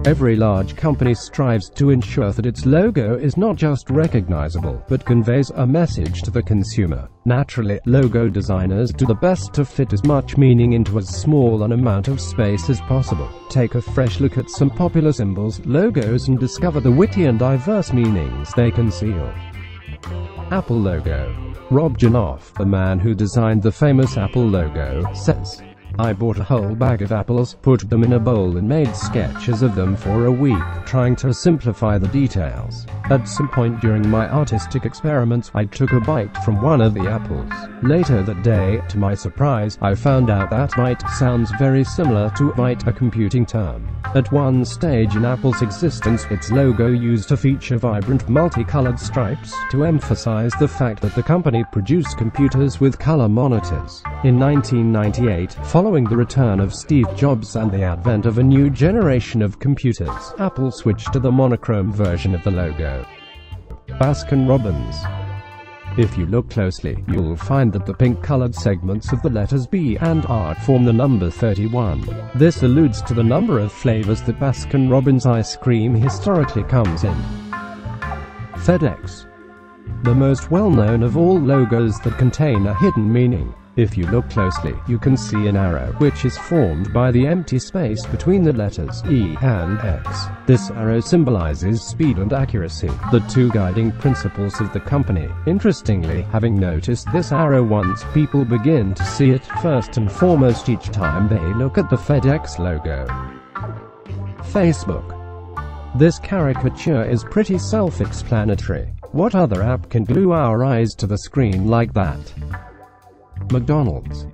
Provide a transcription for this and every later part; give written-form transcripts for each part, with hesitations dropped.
Every large company strives to ensure that its logo is not just recognizable, but conveys a message to the consumer. Naturally, logo designers do the best to fit as much meaning into as small an amount of space as possible. Take a fresh look at some popular symbols, logos, and discover the witty and diverse meanings they conceal. Apple logo. Rob Janoff, the man who designed the famous Apple logo, says, "I bought a whole bag of apples, put them in a bowl and made sketches of them for a week, trying to simplify the details. At some point during my artistic experiments, I took a bite from one of the apples. Later that day, to my surprise, I found out that bite sounds very similar to bite, a computing term. At one stage in Apple's existence, its logo used to feature vibrant, multicolored stripes, to emphasize the fact that the company produced computers with color monitors. In 1998, following the return of Steve Jobs and the advent of a new generation of computers, Apple switched to the monochrome version of the logo. Baskin-Robbins. If you look closely, you'll find that the pink-colored segments of the letters B and R form the number 31. This alludes to the number of flavors that Baskin-Robbins ice cream historically comes in. FedEx. The most well-known of all logos that contain a hidden meaning. If you look closely, you can see an arrow, which is formed by the empty space between the letters E and X. This arrow symbolizes speed and accuracy, the two guiding principles of the company. Interestingly, having noticed this arrow once, people begin to see it first and foremost each time they look at the FedEx logo. Facebook. This caricature is pretty self-explanatory. What other app can glue our eyes to the screen like that? McDonald's.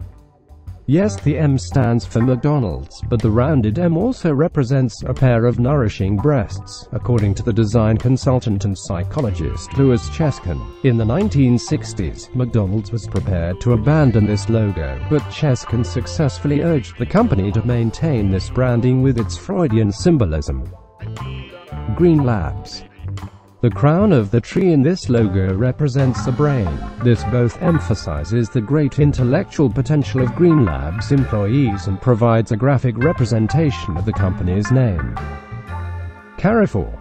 Yes, the M stands for McDonald's, but the rounded M also represents a pair of nourishing breasts, according to the design consultant and psychologist Louis Cheskin. In the 1960s, McDonald's was prepared to abandon this logo, but Cheskin successfully urged the company to maintain this branding with its Freudian symbolism. Green Labs. The crown of the tree in this logo represents a brain. This both emphasizes the great intellectual potential of Green Labs employees and provides a graphic representation of the company's name. Carrefour.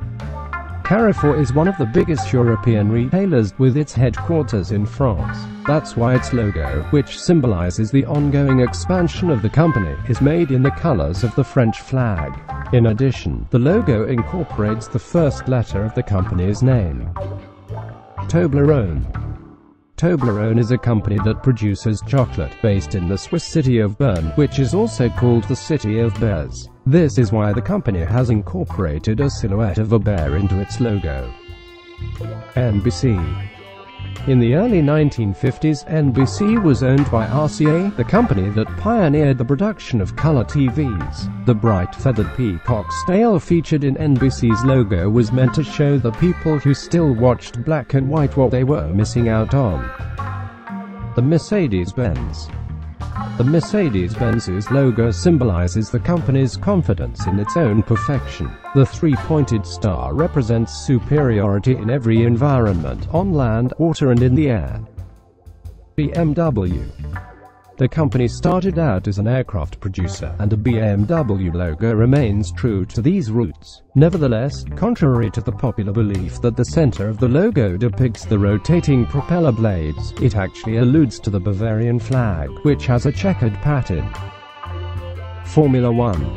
Carrefour is one of the biggest European retailers, with its headquarters in France. That's why its logo, which symbolizes the ongoing expansion of the company, is made in the colors of the French flag. In addition, the logo incorporates the first letter of the company's name. Toblerone. Toblerone is a company that produces chocolate, based in the Swiss city of Bern, which is also called the City of Bears. This is why the company has incorporated a silhouette of a bear into its logo. NBC. In the early 1950s, NBC was owned by RCA, the company that pioneered the production of color TVs. The bright feathered peacock's tail featured in NBC's logo was meant to show the people who still watched black and white what they were missing out on. The Mercedes-Benz. The Mercedes-Benz's logo symbolizes the company's confidence in its own perfection. The three-pointed star represents superiority in every environment, on land, water and in the air. BMW. The company started out as an aircraft producer, and a BMW logo remains true to these roots. Nevertheless, contrary to the popular belief that the center of the logo depicts the rotating propeller blades, it actually alludes to the Bavarian flag, which has a checkered pattern. Formula One.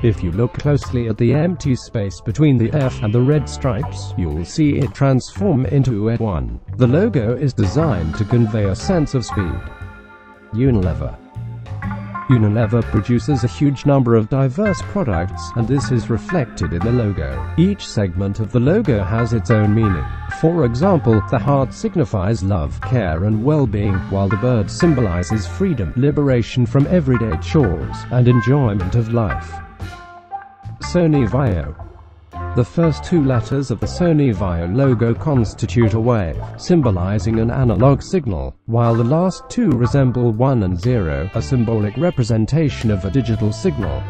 If you look closely at the empty space between the F and the red stripes, you'll see it transform into a F1. The logo is designed to convey a sense of speed. Unilever. Unilever produces a huge number of diverse products, and this is reflected in the logo. Each segment of the logo has its own meaning. For example, the heart signifies love, care and well-being, while the bird symbolizes freedom, liberation from everyday chores, and enjoyment of life. Sony Vaio. The first two letters of the Sony Vaio logo constitute a wave, symbolizing an analog signal, while the last two resemble 1 and 0, a symbolic representation of a digital signal.